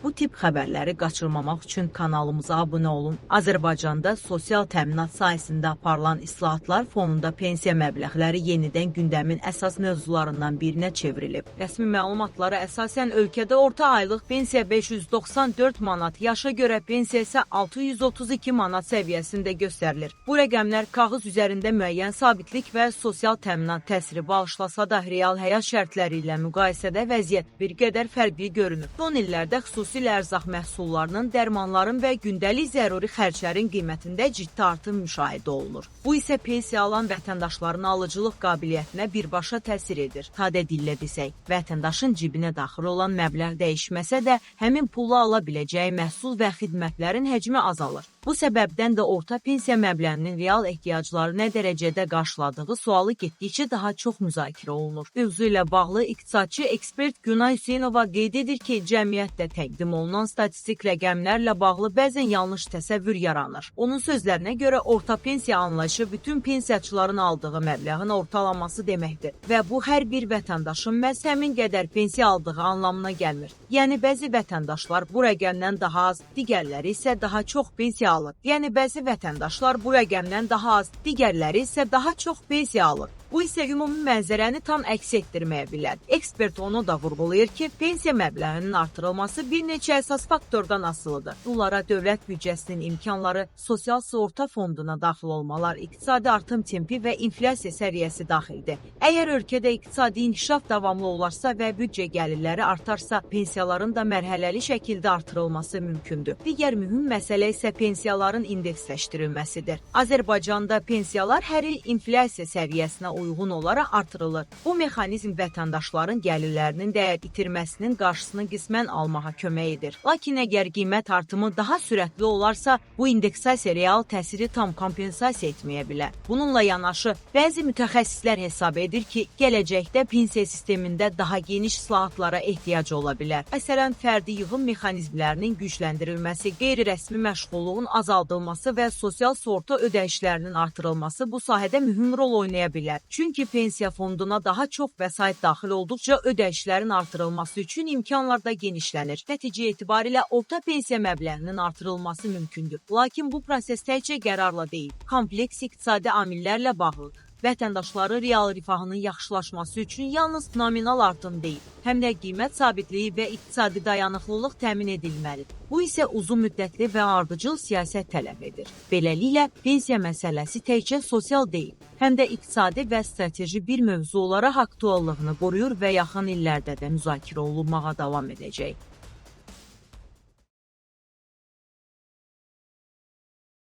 Bu tip xəbərləri qaçırmamaq üçün kanalımıza abunə olun. Azərbaycanda sosial təminat sahəsində aparılan islahatlar fonunda pensiya məbləğləri yenidən gündəmin əsas mövzularından birinə çevrilib. Rəsmi məlumatlara əsasən ölkədə orta aylıq pensiya 594 manat, yaşa görə pensiya isə 632 manat səviyyəsində göstərilir. Bu rəqəmlər kağız üzərində müəyyən sabitlik və sosial təminat təsiri bağışlasa da, real həyat şərtləri ilə müqayisədə vəziyyət bir qədər fərqli görünür. Son illərdə xüsusilə ərzaq məhsullarının, dərmanların və gündəlik zəruri xərclərin qiymətində ciddi artım müşahidə olunur. Bu isə pensiya alan vətəndaşların alıcılıq qabiliyyətinə birbaşa təsir edir. Sadə dillə desək, vətəndaşın cibinə daxil olan məbləğ dəyişməsə də, həmin pulla ala biləcəyi məhsul və xidmətlərin həcmi azalır. Bu səbəbdən də orta pensiya məbləğinin real ehtiyacları nə dərəcədə qarşıladığı sualı getdikcə daha çox müzakirə olunur. Mövzu ilə bağlı iqtisadçı ekspert Günay Hüseynova qeyd edir ki, cəmiyyətdə təqdim olunan statistik rəqəmlərlə bağlı bəzən yanlış təsəvvür yaranır. Onun sözlərinə görə orta pensiya anlayışı bütün pensiyaçıların aldığı məbləğin ortalaması deməkdir və bu hər bir vətəndaşın məhz həmin qədər pensiya aldığı anlamına gəlmir. Yəni bəzi vətəndaşlar bu rəqəmdən daha az, digərləri isə daha çox pensiya alır. Yəni bəzi vətəndaşlar bu rəqəmdən daha az, digərləri isə daha çox pensiya alır. Bu isə ümumi mənzərəni tam əks etdirməyə bilər. Ekspert onu da vurğulayır ki, pensiya məbləğinin artırılması bir neçə əsas faktordan asılıdır. Bunlara dövlət büdcəsinin imkanları, sosial sığorta fonduna daxil olmalar, iqtisadi artım tempi və inflyasiya səviyyəsi daxildir. Əgər ölkədə iqtisadi inkişaf davamlı olarsa və büdcə gəlirləri artarsa, pensiyaların da mərhələli şəkildə artırılması mümkündür. Digər mühüm məsələ isə pensiyaların indeksləşdirilməsidir. Azərbaycanda pensiyalar hər il inflyasiya səviyyəsinə uyğun olaraq artırılır. Bu mexanizm vətəndaşların gəlirlərinin dəyər itirməsinin qarşısını qismən almağa kömək edir. Lakin əgər qiymət artımı daha sürətli olarsa, bu indeksasiya real təsiri tam kompensasiya etməyə bilər. Bununla yanaşı, bəzi mütəxəssislər hesab edir ki, gələcəkdə pensiya sistemində daha geniş islahatlara ehtiyac ola bilər. Məsələn, fərdi yığım mexanizmlərinin gücləndirilməsi, qeyri-rəsmi məşğulluğun azaldılması və sosial sığorta ödəyişlərinin artırılması bu sahədə mühüm rol oynaya bilər. Çünki pensiya fonduna daha çox vəsait daxil olduqca ödəyişlərin artırılması üçün imkanlar da genişlənir. Nəticə etibarilə orta pensiya məbləğinin artırılması mümkündür. Lakin bu proses təkcə qərarla deyil, kompleks iqtisadi amillərlə bağlıdır. Vətəndaşları real rifahının yaxşılaşması üçün yalnız nominal artım deyil, həm də qiymət sabitliyi və iqtisadi dayanıqlılıq təmin edilməlidir. Bu isə uzun müddətli və ardıcıl siyasət tələb edir. Beləliklə, pensiya məsələsi təkcə sosial deyil, həm də iqtisadi və strateji bir mövzu olaraq aktuallığını qoruyur və yaxın illərdə də müzakirə olunmağa davam edəcək.